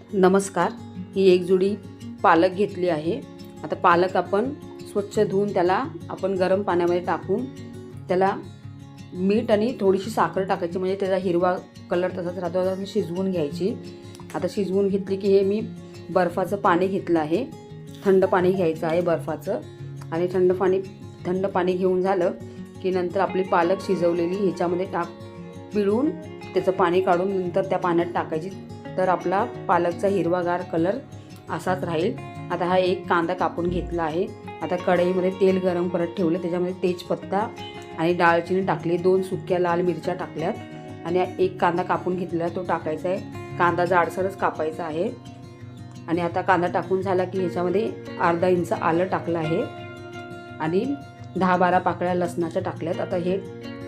नमस्कार. ही एक जुडी पालक घेतली आहे. आता पालक आपण स्वच्छ धुवून त्याला आपण गरम पाण्यामध्ये टाकून त्याला मीठ आणि थोडीशी साखर टाकायची, म्हणजे त्याचा हिरवा कलर तसाच राहतो. आता शिजवून घ्यायची. आता शिजवून घेतली की हे मी बर्फाचं पाणी घेतलं आहे. थंड पाणी घ्यायचं आहे बर्फाचं. आणि थंड पाणी घेऊन झालं की नंतर आपली पालक शिजवलेली ह्याच्यामध्ये पिळून त्याचं पाणी काढून नंतर त्या पाण्यात टाकायची. तर आपला पालकचा हिरवागार कलर असाच राहील. आता हा एक कांदा कापून घेतला आहे. आता कढईमध्ये तेल गरम करत ठेवलं, त्याच्यामध्ये तेजपत्ता आणि दालचिनी टाकली, 2 सुक्या लाल मिरच्या टाकल्यात आणि एक कांदा कापून घेतलेला तो टाकायचा आहे. कांदा जाडसरच कापायचा आहे. आणि आता कांदा टाकून झाला की ह्याच्यामध्ये अर्धा इंच आलं टाकलं आहे आणि 10-12 पाकळ्या लसणाच्या टाकल्यात. आता हे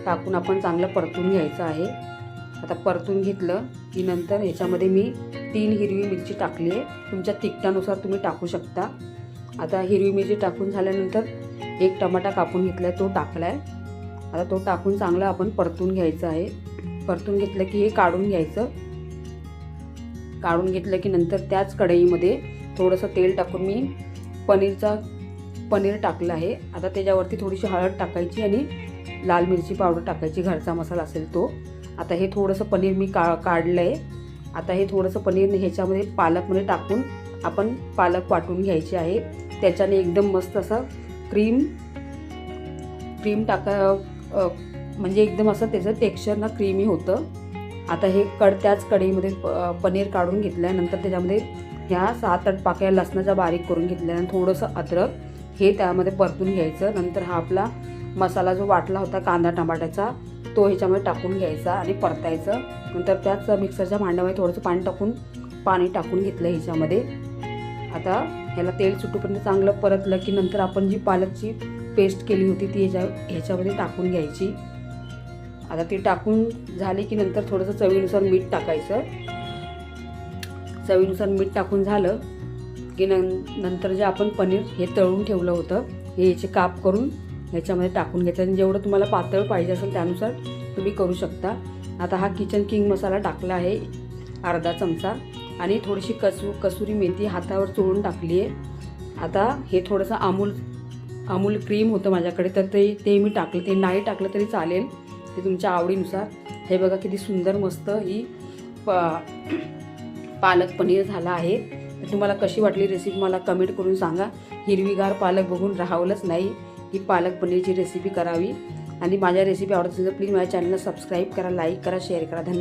टाकून आपण चांगलं परतून घ्यायचं आहे. आता परतून घेतलं की नंतर ह्याच्यामध्ये मी 3 हिरवी मिरची टाकली आहे. तुमच्या तिखटानुसार तुम्ही टाकू शकता. आता हिरवी मिरची टाकून झाल्यानंतर एक टमाटा कापून घेतला आहे, तो टाकला आहे. आता तो टाकून चांगला आपण परतून घ्यायचं आहे. परतून घेतलं की हे काढून घ्यायचं. काढून घेतलं की नंतर त्याच कढईमध्ये थोडंसं तेल टाकून मी पनीर टाकलं आहे. आता त्याच्यावरती थोडीशी हळद टाकायची आणि लाल मिरची पावडर टाकायची, घरचा मसाला असेल तो. आता हे थोडंसं पनीर मी काढलं आहे. आता हे थोडंसं पनीर ह्याच्यामध्ये पालकमध्ये टाकून आपण पालक वाटून घ्यायची आहे. त्याच्याने एकदम मस्त असं क्रीम म्हणजे एकदम असं त्याचं टेक्स्चर ना क्रीमी होतं. आता हे त्याच कढईमध्ये पनीर काढून घेतल्यानंतर त्याच्यामध्ये ह्या 7-8 पाकळ्या लसणाच्या बारीक करून घेतल्यानंतर थोडंसं अद्रक हे त्यामध्ये परतून घ्यायचं. नंतर हा आपला मसाला जो वाटला होता कांदा टमाट्याचा तो ह्याच्यामध्ये टाकून घ्यायचा आणि परतायचं. नंतर त्याच मिक्सरच्या भांड्यामध्ये थोडंसं पाणी टाकून घेतलं ह्याच्यामध्ये. आता ह्याला तेल सुटूपर्यंत चांगलं परतलं की नंतर आपण जी पालकची पेस्ट केली होती ती ह्याच्यामध्ये टाकून घ्यायची. आता ती टाकून झाली की नंतर थोडंसं चवीनुसार मीठ टाकायचं. चवीनुसार मीठ टाकून झालं की नंतर जे आपण पनीर हे तळून ठेवलं होतं हे याचे काप करून ह्याच्यामध्ये टाकून घ्यायचं. आणि जेवढं तुम्हाला पातळ पाहिजे असेल त्यानुसार तुम्ही करू शकता. आता हा किचन किंग मसाला टाकला आहे अर्धा चमचा आणि थोडीशी कसुरी मेथी हातावर चोळून टाकली आहे. आता हे थोडंसं अमूल क्रीम होतं माझ्याकडे तर ते मी टाकलं. ते नाही टाकलं तरी चालेल, ते तुमच्या आवडीनुसार. हे बघा किती सुंदर मस्त ही पालक पनीर झाला आहे. तर तुम्हाला कशी वाटली रेसिपी मला कमेंट करून सांगा. हिरवीगार पालक बघून राहावलंच नाही, ही पालक पनीरची रेसिपी करावी. आणि माझ्या रेसिपी आवडत असेल तर प्लीज माझ्या चॅनलला सबस्क्राईब करा, लाईक करा, शेअर करा. धन्यवाद.